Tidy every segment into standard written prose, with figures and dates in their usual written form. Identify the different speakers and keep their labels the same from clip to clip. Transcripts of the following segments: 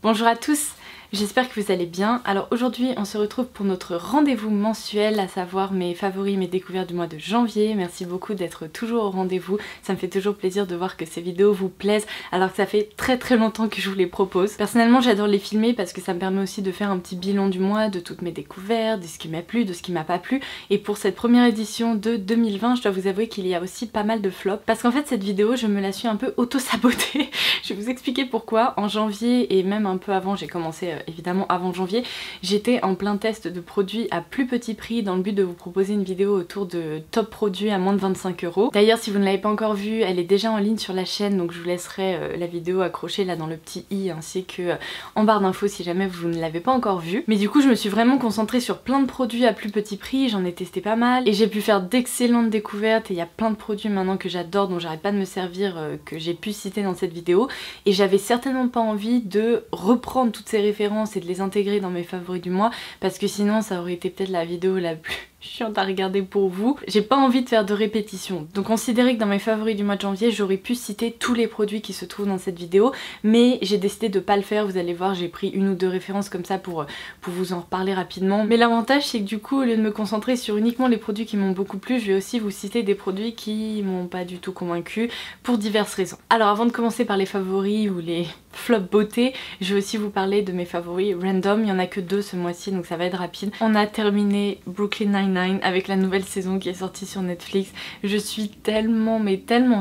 Speaker 1: Bonjour à tous, j'espère que vous allez bien. Alors aujourd'hui on se retrouve pour notre rendez-vous mensuel, à savoir mes favoris, mes découvertes du mois de janvier. Merci beaucoup d'être toujours au rendez-vous, ça me fait toujours plaisir de voir que ces vidéos vous plaisent alors que ça fait très longtemps que je vous les propose. Personnellement j'adore les filmer parce que ça me permet aussi de faire un petit bilan du mois, de toutes mes découvertes, de ce qui m'a plu, de ce qui m'a pas plu. Et pour cette première édition de 2020, je dois vous avouer qu'il y a aussi pas mal de flops parce qu'en fait cette vidéo je me la suis un peu auto-sabotée. Je vais vous expliquer pourquoi. En janvier et même un peu avant, j'ai commencé évidemment avant janvier, j'étais en plein test de produits à plus petit prix dans le but de vous proposer une vidéo autour de top produits à moins de 25 €. D'ailleurs si vous ne l'avez pas encore vue, elle est déjà en ligne sur la chaîne, donc je vous laisserai la vidéo accrochée là dans le petit i ainsi que en barre d'infos si jamais vous ne l'avez pas encore vue. Mais du coup je me suis vraiment concentrée sur plein de produits à plus petit prix, j'en ai testé pas mal et j'ai pu faire d'excellentes découvertes et il y a plein de produits maintenant que j'adore dont j'arrête pas de me servir que j'ai pu citer dans cette vidéo et j'avais certainement pas envie de reprendre toutes ces références et de les intégrer dans mes favoris du mois parce que sinon ça aurait été peut-être la vidéo la plus chiante à regarder pour vous. J'ai pas envie de faire de répétition. Donc considérez que dans mes favoris du mois de janvier j'aurais pu citer tous les produits qui se trouvent dans cette vidéo mais j'ai décidé de pas le faire. Vous allez voir, j'ai pris une ou deux références comme ça pour vous en reparler rapidement. Mais l'avantage c'est que du coup au lieu de me concentrer sur uniquement les produits qui m'ont beaucoup plu, je vais aussi vous citer des produits qui m'ont pas du tout convaincu pour diverses raisons. Alors avant de commencer par les favoris ou les flop beauté, je vais aussi vous parler de mes favoris random. Il y en a que 2 ce mois-ci donc ça va être rapide. On a terminé Brooklyn Nine-Nine avec la nouvelle saison qui est sortie sur Netflix. Je suis tellement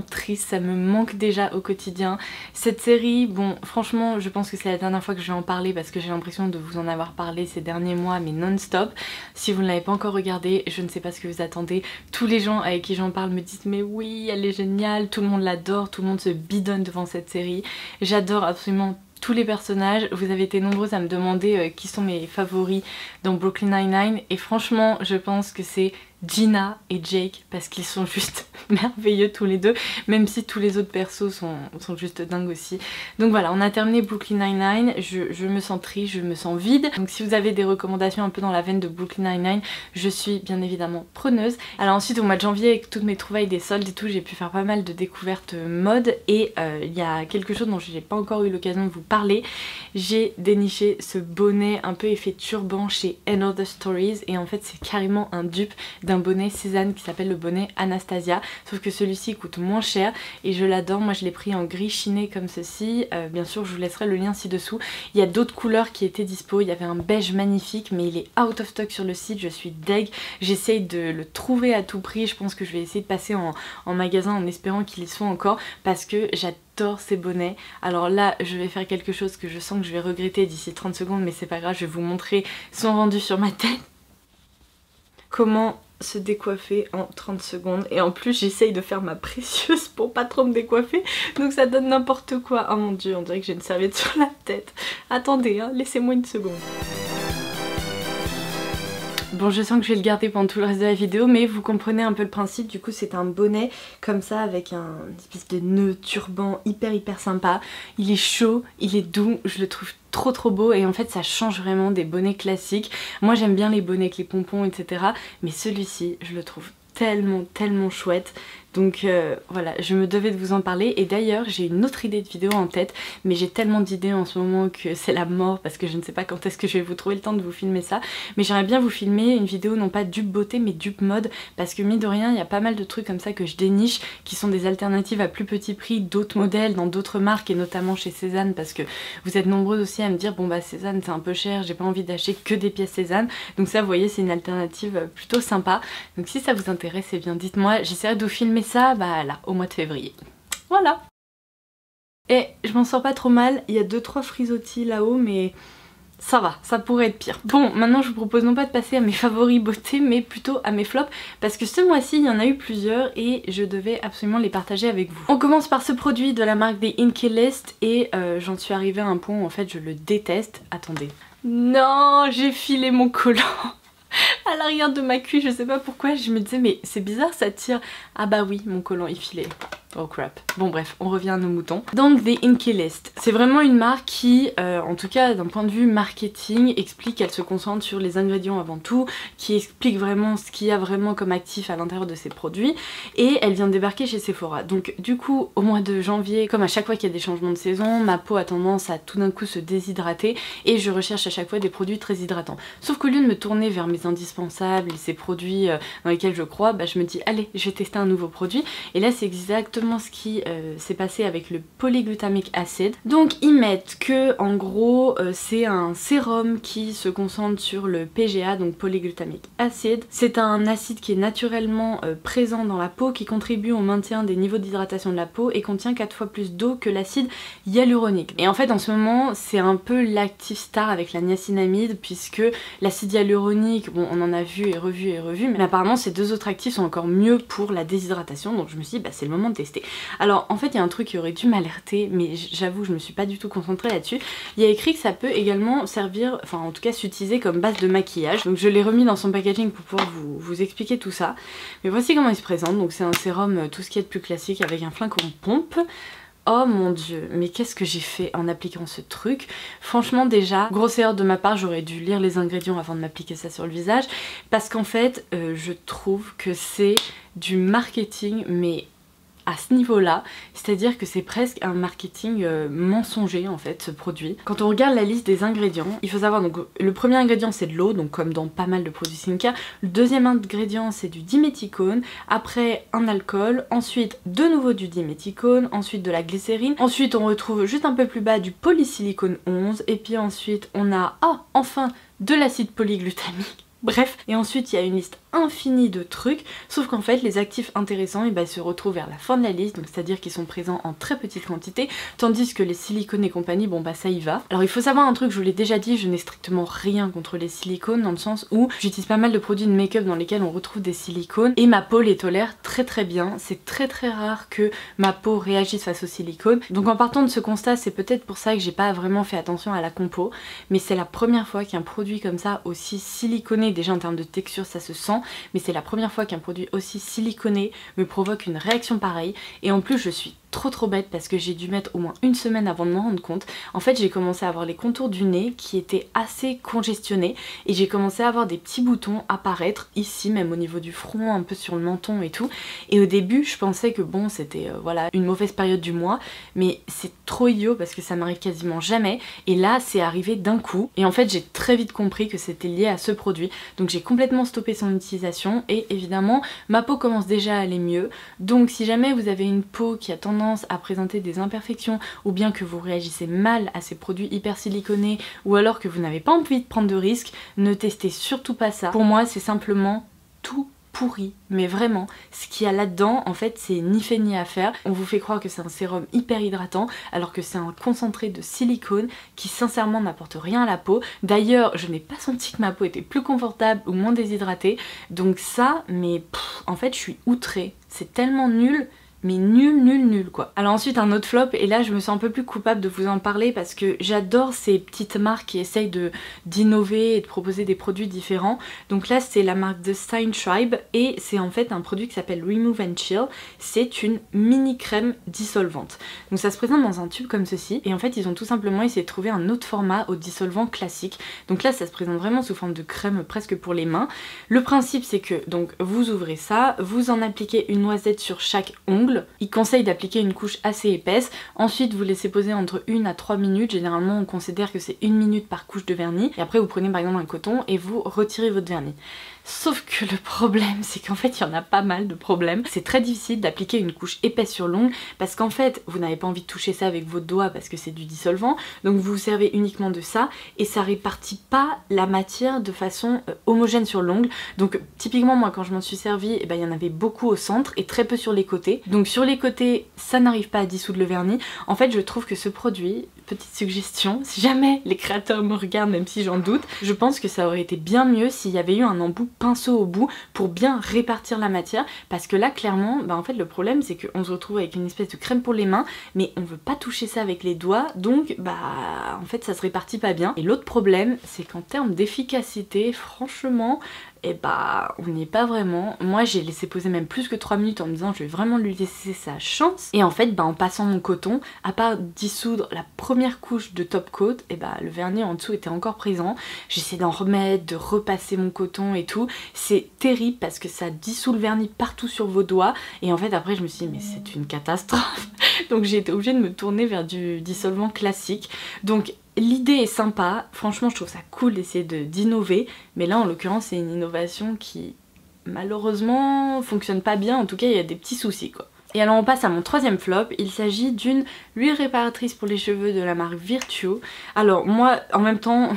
Speaker 1: triste, ça me manque déjà au quotidien. Cette série, bon franchement je pense que c'est la dernière fois que je vais en parler parce que j'ai l'impression de vous en avoir parlé ces derniers mois mais non-stop. Si vous ne l'avez pas encore regardée, je ne sais pas ce que vous attendez. Tous les gens avec qui j'en parle me disent mais oui elle est géniale, tout le monde l'adore, tout le monde se bidonne devant cette série. J'adore absolument tous les personnages. Vous avez été nombreux à me demander qui sont mes favoris dans Brooklyn Nine-Nine et franchement je pense que c'est Gina et Jake parce qu'ils sont juste merveilleux tous les deux, même si tous les autres persos sont juste dingues aussi. Donc voilà, on a terminé Brooklyn Nine-Nine, je me sens triste, je me sens vide. Donc si vous avez des recommandations un peu dans la veine de Brooklyn Nine-Nine, je suis bien évidemment preneuse. Alors ensuite au mois de janvier avec toutes mes trouvailles des soldes et tout, j'ai pu faire pas mal de découvertes mode et il y a quelque chose dont j'ai pas encore eu l'occasion de vous parler. J'ai déniché ce bonnet un peu effet turban chez Another Stories et en fait c'est carrément un dupe d'un bonnet Cézanne qui s'appelle le bonnet Anastasia, sauf que celui-ci coûte moins cher et je l'adore. Moi je l'ai pris en gris chiné comme ceci, bien sûr je vous laisserai le lien ci-dessous. Il y a d'autres couleurs qui étaient dispo, il y avait un beige magnifique mais il est out of stock sur le site, je suis deg. J'essaye de le trouver à tout prix, je pense que je vais essayer de passer en magasin en espérant qu'il y soit encore parce que j'adore ces bonnets. Alors là je vais faire quelque chose que je sens que je vais regretter d'ici 30 secondes mais c'est pas grave, je vais vous montrer son rendu sur ma tête. Comment se décoiffer en 30 secondes et en plus j'essaye de faire ma précieuse pour pas trop me décoiffer donc ça donne n'importe quoi. Oh mon dieu, on dirait que j'ai une serviette sur la tête. Attendez hein, laissez-moi une seconde. Bon je sens que je vais le garder pendant tout le reste de la vidéo mais vous comprenez un peu le principe. Du coup c'est un bonnet comme ça avec une espèce de nœud turban hyper sympa. Il est chaud, il est doux, je le trouve trop beau et en fait ça change vraiment des bonnets classiques. Moi j'aime bien les bonnets avec les pompons etc mais celui-ci je le trouve tellement chouette. Donc voilà, je me devais de vous en parler et d'ailleurs j'ai une autre idée de vidéo en tête mais j'ai tellement d'idées en ce moment que c'est la mort parce que je ne sais pas quand est-ce que je vais vous trouver le temps de vous filmer ça. Mais j'aimerais bien vous filmer une vidéo non pas dupe beauté mais dupe mode parce que mine de rien il y a pas mal de trucs comme ça que je déniche qui sont des alternatives à plus petit prix d'autres modèles dans d'autres marques et notamment chez Cézanne parce que vous êtes nombreux aussi à me dire bon bah Cézanne c'est un peu cher, j'ai pas envie d'acheter que des pièces Cézanne. Donc ça vous voyez c'est une alternative plutôt sympa. Donc si ça vous intéresse eh bien dites-moi, j'essaierai de vous filmer ça bah là au mois de février. Voilà. Et je m'en sors pas trop mal, il y a 2-3 frisottis là-haut mais ça va, ça pourrait être pire. Bon maintenant je vous propose non pas de passer à mes favoris beauté mais plutôt à mes flops parce que ce mois-ci il y en a eu plusieurs et je devais absolument les partager avec vous. On commence par ce produit de la marque des Inkey List et j'en suis arrivée à un point où en fait je le déteste. Attendez. Non, j'ai filé mon collant à l'arrière de ma cuisse, je sais pas pourquoi, je me disais mais c'est bizarre ça tire. Ah bah oui, mon collant est filé. Oh crap. Bon bref, on revient à nos moutons. Donc The Inkey List. C'est vraiment une marque qui, en tout cas d'un point de vue marketing, explique qu'elle se concentre sur les ingrédients avant tout, qui explique vraiment ce qu'il y a vraiment comme actif à l'intérieur de ses produits, et elle vient de débarquer chez Sephora. Donc du coup, au mois de janvier, comme à chaque fois qu'il y a des changements de saison, ma peau a tendance à tout d'un coup se déshydrater, et je recherche à chaque fois des produits très hydratants. Sauf qu'au lieu de me tourner vers mes indispensables et ces produits dans lesquels je crois, bah, je me dis allez, je vais tester un nouveau produit, et là c'est exactement ce qui s'est passé avec le polyglutamic acid. Donc ils mettent que en gros c'est un sérum qui se concentre sur le PGA, donc polyglutamic acid. C'est un acide qui est naturellement présent dans la peau, qui contribue au maintien des niveaux d'hydratation de la peau et contient 4 fois plus d'eau que l'acide hyaluronique. Et en fait en ce moment c'est un peu l'actif star avec la niacinamide, puisque l'acide hyaluronique, bon on en a vu et revu, mais apparemment ces deux autres actifs sont encore mieux pour la déshydratation, donc je me suis dit bah c'est le moment de tester. Alors en fait il y a un truc qui aurait dû m'alerter, mais j'avoue je me suis pas du tout concentrée là-dessus. Il y a écrit que ça peut également servir, enfin en tout cas s'utiliser comme base de maquillage, donc je l'ai remis dans son packaging pour pouvoir vous expliquer tout ça. Mais voici comment il se présente. Donc c'est un sérum tout ce qui est de plus classique avec un flacon pompe. Oh mon dieu, mais qu'est-ce que j'ai fait en appliquant ce truc? Franchement déjà, grosse erreur de ma part, j'aurais dû lire les ingrédients avant de m'appliquer ça sur le visage, parce qu'en fait je trouve que c'est du marketing mais à ce niveau-là, c'est-à-dire que c'est presque un marketing mensonger en fait ce produit. Quand on regarde la liste des ingrédients, il faut savoir donc le premier ingrédient c'est de l'eau, donc comme dans pas mal de produits skincare. Le deuxième ingrédient c'est du diméthicone, après un alcool, ensuite de nouveau du diméthicone, ensuite de la glycérine, ensuite on retrouve juste un peu plus bas du polysilicone 11, et puis ensuite on a, enfin, de l'acide polyglutamique. Bref, et ensuite il y a une liste infinie de trucs, sauf qu'en fait les actifs intéressants se retrouvent vers la fin de la liste, donc c'est-à-dire qu'ils sont présents en très petite quantité, tandis que les silicones et compagnie, bon bah ça y va. Alors il faut savoir un truc, je vous l'ai déjà dit, je n'ai strictement rien contre les silicones, dans le sens où j'utilise pas mal de produits de make-up dans lesquels on retrouve des silicones, et ma peau les tolère très bien. C'est très rare que ma peau réagisse face aux silicones, donc en partant de ce constat, c'est peut-être pour ça que j'ai pas vraiment fait attention à la compo, mais c'est la première fois qu'un produit comme ça, aussi siliconé, déjà en termes de texture ça se sent, mais c'est la première fois qu'un produit aussi siliconé me provoque une réaction pareille, et en plus je suis trop bête parce que j'ai dû mettre au moins une semaine avant de m'en rendre compte. En fait j'ai commencé à avoir les contours du nez qui étaient assez congestionnés, et j'ai commencé à avoir des petits boutons apparaître ici, même au niveau du front, un peu sur le menton et tout, et au début je pensais que bon c'était voilà une mauvaise période du mois, mais c'est trop idiot parce que ça m'arrive quasiment jamais, et là c'est arrivé d'un coup, et en fait j'ai très vite compris que c'était lié à ce produit, donc j'ai complètement stoppé son utilisation, et évidemment ma peau commence déjà à aller mieux. Donc si jamais vous avez une peau qui a tendance à présenter des imperfections, ou bien que vous réagissez mal à ces produits hyper siliconés, ou alors que vous n'avez pas envie de prendre de risques, ne testez surtout pas ça. Pour moi c'est simplement tout pourri, mais vraiment, ce qu'il y a là-dedans, en fait, c'est ni fait ni à faire. On vous fait croire que c'est un sérum hyper hydratant, alors que c'est un concentré de silicone qui sincèrement n'apporte rien à la peau. D'ailleurs, je n'ai pas senti que ma peau était plus confortable ou moins déshydratée, donc ça, mais en fait, je suis outrée. C'est tellement nul. Mais nul quoi. Alors ensuite un autre flop, et là je me sens un peu plus coupable de vous en parler parce que j'adore ces petites marques qui essayent d'innover et de proposer des produits différents. Donc là c'est la marque de Stine Tribe, et c'est en fait un produit qui s'appelle Remove and Chill. C'est une mini crème dissolvante. Donc ça se présente dans un tube comme ceci, et en fait ils ont tout simplement essayé de trouver un autre format au dissolvant classique. Donc là ça se présente vraiment sous forme de crème presque pour les mains. Le principe c'est que donc vous ouvrez ça, vous en appliquez une noisette sur chaque ongle. Il conseille d'appliquer une couche assez épaisse, ensuite vous laissez poser entre 1 à 3 minutes, généralement on considère que c'est 1 minute par couche de vernis, et après vous prenez par exemple un coton et vous retirez votre vernis. Sauf que le problème c'est qu'en fait il y en a pas mal de problèmes. C'est très difficile d'appliquer une couche épaisse sur l'ongle parce qu'en fait vous n'avez pas envie de toucher ça avec votre doigt parce que c'est du dissolvant, donc vous vous servez uniquement de ça et ça répartit pas la matière de façon homogène sur l'ongle. Donc typiquement moi quand je m'en suis servi, il y en avait beaucoup au centre et très peu sur les côtés. Donc sur les côtés ça n'arrive pas à dissoudre le vernis. En fait je trouve que ce produit, petite suggestion, si jamais les créateurs me regardent, même si j'en doute, je pense que ça aurait été bien mieux s'il y avait eu un embout pinceau au bout pour bien répartir la matière, parce que là clairement en fait le problème c'est qu'on se retrouve avec une espèce de crème pour les mains mais on veut pas toucher ça avec les doigts, donc en fait ça se répartit pas bien. Et l'autre problème c'est qu'en termes d'efficacité franchement Et bah on n'y est pas vraiment. Moi j'ai laissé poser même plus que 3 minutes en me disant je vais vraiment lui laisser sa chance. Et en fait bah en passant mon coton, à part dissoudre la première couche de top coat, et bah le vernis en dessous était encore présent. J'essaie d'en remettre, de repasser mon coton et tout. C'est terrible parce que ça dissout le vernis partout sur vos doigts. Et en fait après je me suis dit mais c'est une catastrophe. Donc j'ai été obligée de me tourner vers du dissolvant classique. Donc l'idée est sympa, franchement je trouve ça cool d'essayer d'innover, mais là en l'occurrence c'est une innovation qui malheureusement fonctionne pas bien, en tout cas il y a des petits soucis quoi. Et alors on passe à mon troisième flop, il s'agit d'une huile réparatrice pour les cheveux de la marque Virtue. Alors moi en même temps...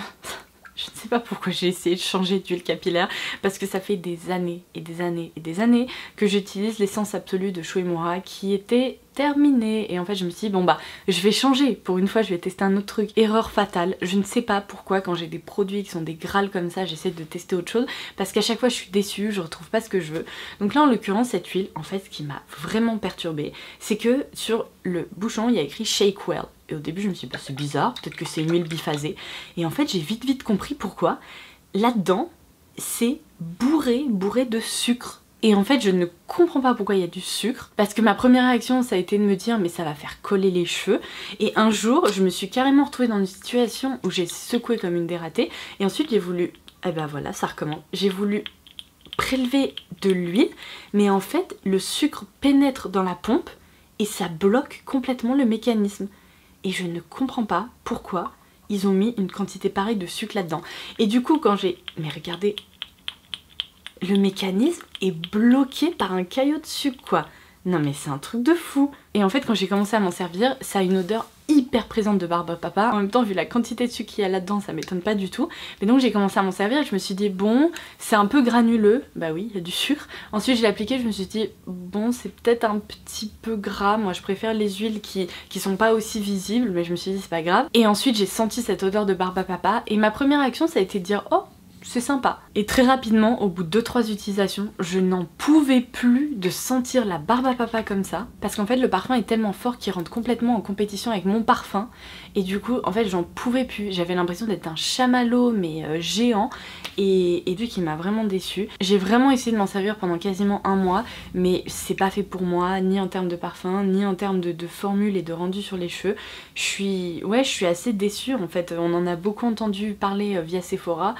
Speaker 1: Je ne sais pas pourquoi j'ai essayé de changer d'huile capillaire parce que ça fait des années et des années et des années que j'utilise l'essence absolue de Shu Uemura qui était terminée et en fait je me suis dit bon bah je vais changer, pour une fois je vais tester un autre truc. Erreur fatale, je ne sais pas pourquoi quand j'ai des produits qui sont des grâles comme ça j'essaie de tester autre chose parce qu'à chaque fois je suis déçue, je retrouve pas ce que je veux. Donc là en l'occurrence cette huile en fait ce qui m'a vraiment perturbée c'est que sur le bouchon il y a écrit Shake Well. Et au début je me suis dit bah, c'est bizarre, peut-être que c'est une huile biphasée. Et en fait j'ai vite compris pourquoi. Là-dedans c'est bourré de sucre. Et en fait je ne comprends pas pourquoi il y a du sucre. Parce que ma première réaction ça a été de me dire mais ça va faire coller les cheveux. Et un jour je me suis carrément retrouvée dans une situation où j'ai secoué comme une dératée. Et ensuite j'ai voulu, et ben voilà ça recommence. J'ai voulu prélever de l'huile. Mais en fait le sucre pénètre dans la pompe et ça bloque complètement le mécanisme. Et je ne comprends pas pourquoi ils ont mis une quantité pareille de sucre là-dedans. Et du coup quand j'ai... Mais regardez, le mécanisme est bloqué par un caillot de sucre quoi. Non mais c'est un truc de fou. Et en fait quand j'ai commencé à m'en servir, ça a une odeur hyper présente de barbe à papa. En même temps vu la quantité de sucre qu'il y a là-dedans ça m'étonne pas du tout. Mais donc j'ai commencé à m'en servir et je me suis dit bon c'est un peu granuleux. Bah oui il y a du sucre. Ensuite je l'ai appliqué, je me suis dit bon c'est peut-être un petit peu gras. Moi je préfère les huiles qui sont pas aussi visibles, mais je me suis dit c'est pas grave. Et ensuite j'ai senti cette odeur de barbe à papa et ma première réaction ça a été de dire oh c'est sympa. Et très rapidement, au bout de 2-3 utilisations, je n'en pouvais plus de sentir la barbe à papa comme ça. Parce qu'en fait le parfum est tellement fort qu'il rentre complètement en compétition avec mon parfum. Et du coup en fait j'en pouvais plus. J'avais l'impression d'être un chamallow mais géant. Et du coup il m'a vraiment déçue. J'ai vraiment essayé de m'en servir pendant quasiment un mois. Mais c'est pas fait pour moi, ni en termes de parfum, ni en termes de formule et de rendu sur les cheveux. Je suis assez déçue en fait. On en a beaucoup entendu parler via Sephora.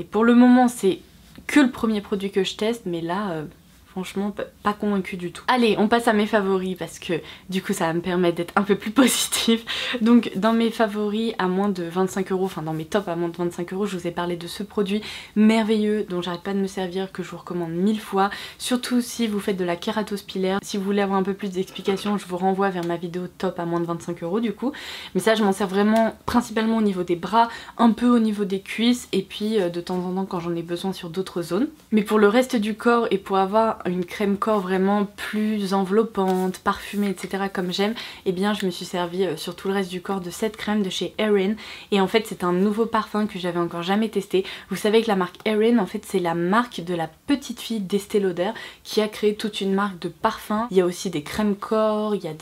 Speaker 1: Et pour le moment c'est que le premier produit que je teste mais là franchement pas convaincue du tout. Allez on passe à mes favoris parce que du coup ça va me permettre d'être un peu plus positive. Donc dans mes favoris à moins de 25 €, enfin dans mes tops à moins de 25 €, je vous ai parlé de ce produit merveilleux dont j'arrête pas de me servir, que je vous recommande 1000 fois. Surtout si vous faites de la kératose pilaire. Si vous voulez avoir un peu plus d'explications je vous renvoie vers ma vidéo top à moins de 25 € du coup. Mais ça je m'en sers vraiment principalement au niveau des bras, un peu au niveau des cuisses et puis de temps en temps quand j'en ai besoin sur d'autres zones. Mais pour le reste du corps et pour avoir une crème corps vraiment plus enveloppante, parfumée etc comme j'aime, et bien je me suis servi sur tout le reste du corps de cette crème de chez Erin. Et en fait c'est un nouveau parfum que j'avais encore jamais testé. Vous savez que la marque Erin en fait c'est la marque de la petite fille d'Estée Lauder qui a créé toute une marque de parfums. Il y a aussi des crèmes corps, il y a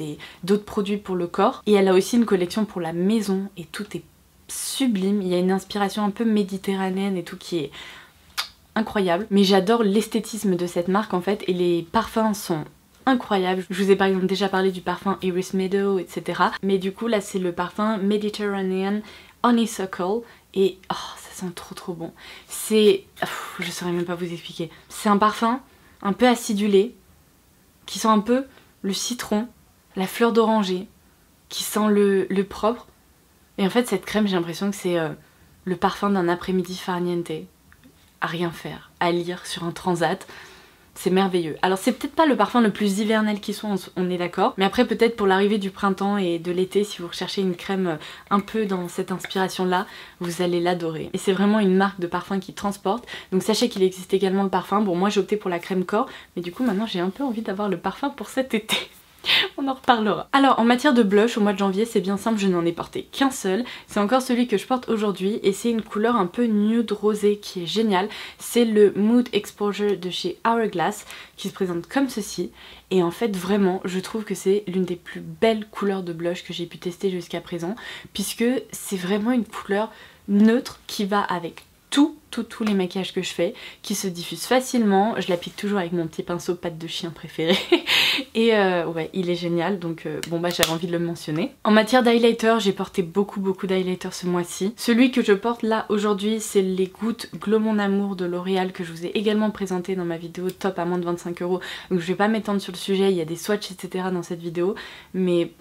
Speaker 1: d'autres produits pour le corps et elle a aussi une collection pour la maison et tout est sublime. Il y a une inspiration un peu méditerranéenne et tout qui est incroyable, mais j'adore l'esthétisme de cette marque en fait et les parfums sont incroyables. Je vous ai par exemple déjà parlé du parfum Iris Meadow etc. Mais du coup là c'est le parfum Mediterranean Honeysuckle et oh ça sent trop bon. C'est... je saurais même pas vous expliquer. C'est un parfum un peu acidulé qui sent un peu le citron, la fleur d'oranger, qui sent le propre. Et en fait cette crème j'ai l'impression que c'est le parfum d'un après-midi farniente. À rien faire, à lire sur un transat, c'est merveilleux. Alors c'est peut-être pas le parfum le plus hivernel qui soit, on est d'accord, mais après peut-être pour l'arrivée du printemps et de l'été, si vous recherchez une crème un peu dans cette inspiration là, vous allez l'adorer. Et c'est vraiment une marque de parfum qui transporte, donc sachez qu'il existe également le parfum. Bon moi j'ai opté pour la crème corps, mais du coup maintenant j'ai un peu envie d'avoir le parfum pour cet été. On en reparlera. Alors en matière de blush au mois de janvier c'est bien simple, je n'en ai porté qu'un seul. C'est encore celui que je porte aujourd'hui et c'est une couleur un peu nude rosé qui est génial. C'est le Mood Exposure de chez Hourglass qui se présente comme ceci. Et en fait vraiment je trouve que c'est l'une des plus belles couleurs de blush que j'ai pu tester jusqu'à présent. Puisque c'est vraiment une couleur neutre qui va avec tous les maquillages que je fais, qui se diffusent facilement. Je l'applique toujours avec mon petit pinceau patte de chien préféré. Et ouais, il est génial, donc bon bah j'avais envie de le mentionner. En matière d'highlighter, j'ai porté beaucoup d'highlighter ce mois-ci. Celui que je porte là aujourd'hui, c'est les gouttes Glow Mon Amour de L'Oréal que je vous ai également présenté dans ma vidéo top à moins de 25 €. Donc je vais pas m'étendre sur le sujet, il y a des swatchs etc dans cette vidéo, mais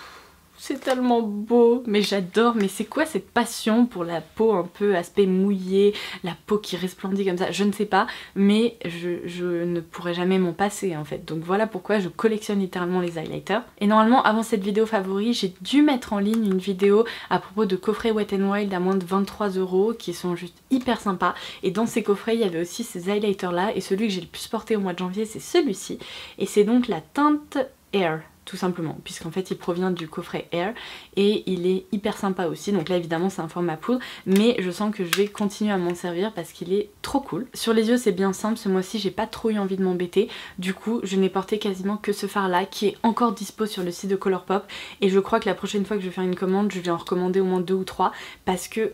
Speaker 1: c'est tellement beau, mais j'adore. Mais c'est quoi cette passion pour la peau un peu aspect mouillé, la peau qui resplendit comme ça? Je ne sais pas, mais je ne pourrais jamais m'en passer en fait. Donc voilà pourquoi je collectionne littéralement les highlighters. Et normalement avant cette vidéo favori, j'ai dû mettre en ligne une vidéo à propos de coffrets Wet n Wild à moins de 23 € qui sont juste hyper sympas. Et dans ces coffrets il y avait aussi ces highlighters là, et celui que j'ai le plus porté au mois de janvier c'est celui-ci. Et c'est donc la teinte Air, tout simplement, puisqu'en fait il provient du coffret Air et il est hyper sympa aussi. Donc là évidemment c'est un format poudre, mais je sens que je vais continuer à m'en servir parce qu'il est trop cool. Sur les yeux c'est bien simple, ce mois-ci j'ai pas trop eu envie de m'embêter, du coup je n'ai porté quasiment que ce fard là qui est encore dispo sur le site de Colourpop, et je crois que la prochaine fois que je vais faire une commande je vais en recommander au moins 2 ou 3 parce que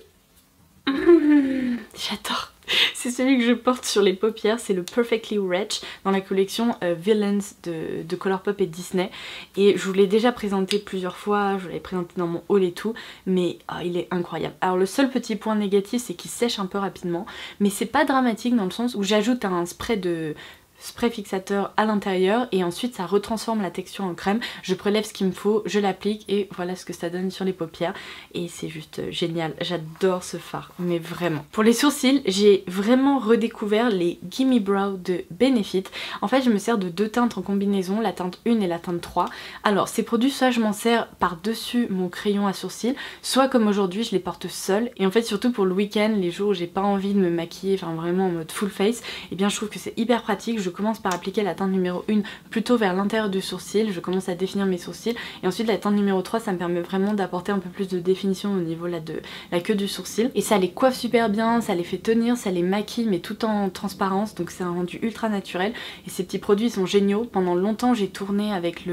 Speaker 1: j'adore. C'est celui que je porte sur les paupières, c'est le Perfectly Rich dans la collection Villains de Colourpop et Disney. Et je vous l'ai déjà présenté plusieurs fois, je l'avais présenté dans mon haul et tout, mais oh, il est incroyable. Alors le seul petit point négatif c'est qu'il sèche un peu rapidement, mais c'est pas dramatique dans le sens où j'ajoute un spray fixateur à l'intérieur et ensuite ça retransforme la texture en crème. Je prélève ce qu'il me faut, je l'applique et voilà ce que ça donne sur les paupières et c'est juste génial. J'adore ce fard, mais vraiment. Pour les sourcils, j'ai vraiment redécouvert les Gimme Brow de Benefit. En fait je me sers de 2 teintes en combinaison, la teinte 1 et la teinte 3. Alors ces produits, soit je m'en sers par dessus mon crayon à sourcils, soit comme aujourd'hui je les porte seule. Et en fait surtout pour le week-end, les jours où j'ai pas envie de me maquiller, enfin vraiment en mode full face, et bien je trouve que c'est hyper pratique. Je commence par appliquer la teinte numéro 1 plutôt vers l'intérieur du sourcil, je commence à définir mes sourcils, et ensuite la teinte numéro 3 ça me permet vraiment d'apporter un peu plus de définition au niveau là de la queue du sourcil, et ça les coiffe super bien, ça les fait tenir, ça les maquille mais tout en transparence, donc c'est un rendu ultra naturel et ces petits produits sont géniaux. Pendant longtemps j'ai tourné avec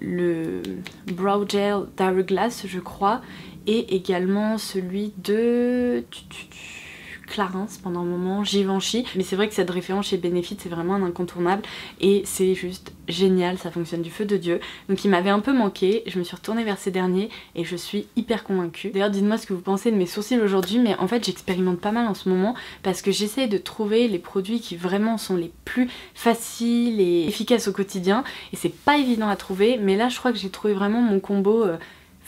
Speaker 1: le Brow Gel d'Hourglass je crois, et également celui de Clarins pendant un moment, Givenchy, mais c'est vrai que cette référence chez Benefit c'est vraiment un incontournable et c'est juste génial, ça fonctionne du feu de Dieu. Donc il m'avait un peu manqué, je me suis retournée vers ces derniers et je suis hyper convaincue. D'ailleurs dites-moi ce que vous pensez de mes sourcils aujourd'hui, mais en fait j'expérimente pas mal en ce moment parce que j'essaie de trouver les produits qui vraiment sont les plus faciles et efficaces au quotidien, et c'est pas évident à trouver, mais là je crois que j'ai trouvé vraiment mon combo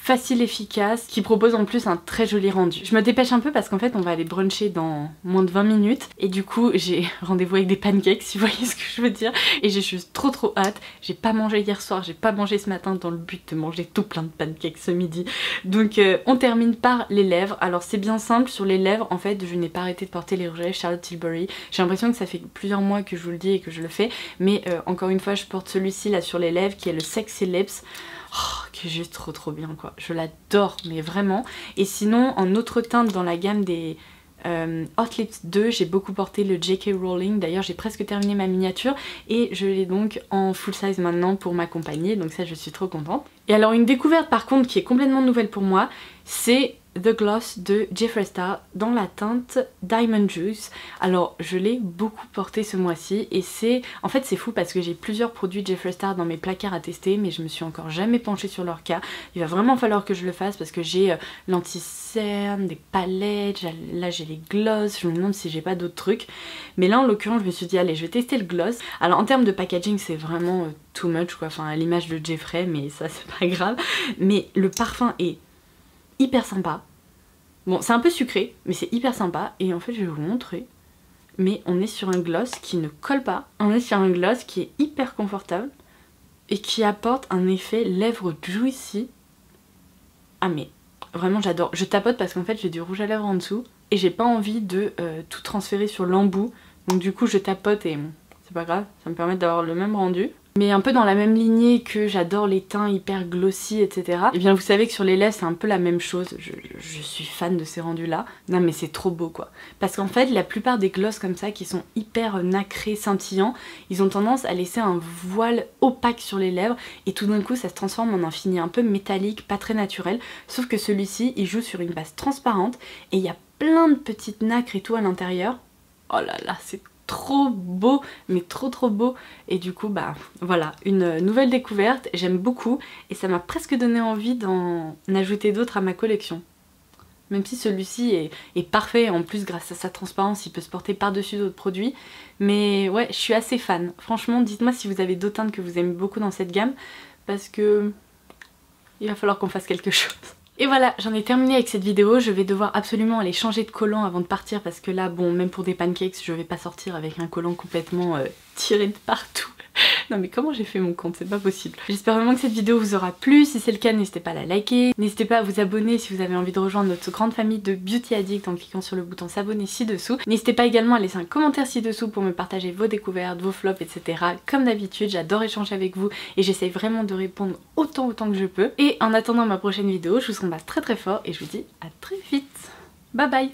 Speaker 1: facile, efficace, qui propose en plus un très joli rendu. Je me dépêche un peu parce qu'en fait on va aller bruncher dans moins de 20 minutes et du coup j'ai rendez-vous avec des pancakes si vous voyez ce que je veux dire, et j'ai juste trop hâte. J'ai pas mangé hier soir, j'ai pas mangé ce matin dans le but de manger tout plein de pancakes ce midi. Donc on termine par les lèvres. Alors c'est bien simple, sur les lèvres en fait je n'ai pas arrêté de porter les rouges à lèvres Charlotte Tilbury. J'ai l'impression que ça fait plusieurs mois que je vous le dis et que je le fais, mais encore une fois je porte celui-ci là sur les lèvres qui est le Sexy Lips. Oh, qui est juste trop bien quoi, je l'adore mais vraiment. Et sinon en autre teinte dans la gamme des Hot Lips 2, j'ai beaucoup porté le JK Rowling. D'ailleurs j'ai presque terminé ma miniature et je l'ai donc en full size maintenant pour m'accompagner, donc ça je suis trop contente. Et alors une découverte par contre qui est complètement nouvelle pour moi, c'est The Gloss de Jeffree Star dans la teinte Diamond Juice. Alors je l'ai beaucoup porté ce mois-ci et c'est... En fait c'est fou parce que j'ai plusieurs produits Jeffree Star dans mes placards à tester, mais je me suis encore jamais penchée sur leur cas. Il va vraiment falloir que je le fasse parce que j'ai l'anti-cerne, des palettes, là j'ai les gloss, je me demande si j'ai pas d'autres trucs. Mais là en l'occurrence je me suis dit allez je vais tester le gloss. Alors en termes de packaging c'est vraiment too much quoi, enfin à l'image de Jeffree, mais ça c'est pas grave. Mais le parfum est hyper sympa. Bon c'est un peu sucré mais c'est hyper sympa, et en fait je vais vous montrer, mais on est sur un gloss qui ne colle pas, on est sur un gloss qui est hyper confortable et qui apporte un effet lèvres juicy. Ah mais vraiment j'adore, je tapote parce qu'en fait j'ai du rouge à lèvres en dessous et j'ai pas envie de tout transférer sur l'embout, donc du coup je tapote et c'est pas grave, ça me permet d'avoir le même rendu. mais un peu dans la même lignée que j'adore les teints hyper glossy, etc. Et bien vous savez que sur les lèvres c'est un peu la même chose, je suis fan de ces rendus là. Non mais c'est trop beau quoi. Parce qu'en fait la plupart des glosses comme ça qui sont hyper nacrés, scintillants, ils ont tendance à laisser un voile opaque sur les lèvres et tout d'un coup ça se transforme en un fini un peu métallique, pas très naturel. Sauf que celui-ci il joue sur une base transparente et il y a plein de petites nacres et tout à l'intérieur. Oh là là, c'est trop beau, mais trop beau. Et du coup bah voilà, une nouvelle découverte, j'aime beaucoup et ça m'a presque donné envie d'en ajouter d'autres à ma collection. Même si celui-ci est parfait, en plus grâce à sa transparence il peut se porter par-dessus d'autres produits. Mais ouais, je suis assez fan. Franchement dites-moi si vous avez d'autres teintes que vous aimez beaucoup dans cette gamme, parce que il va falloir qu'on fasse quelque chose. Et voilà, j'en ai terminé avec cette vidéo, je vais devoir absolument aller changer de collant avant de partir parce que là, bon, même pour des pancakes, je vais pas sortir avec un collant complètement tiré de partout. Non mais comment j'ai fait mon compte, c'est pas possible. J'espère vraiment que cette vidéo vous aura plu, si c'est le cas n'hésitez pas à la liker, n'hésitez pas à vous abonner si vous avez envie de rejoindre notre grande famille de Beauty Addicts en cliquant sur le bouton s'abonner ci-dessous. N'hésitez pas également à laisser un commentaire ci-dessous pour me partager vos découvertes, vos flops, etc. Comme d'habitude, j'adore échanger avec vous et j'essaye vraiment de répondre autant que je peux. Et en attendant ma prochaine vidéo, je vous embrasse très fort et je vous dis à très vite. Bye bye.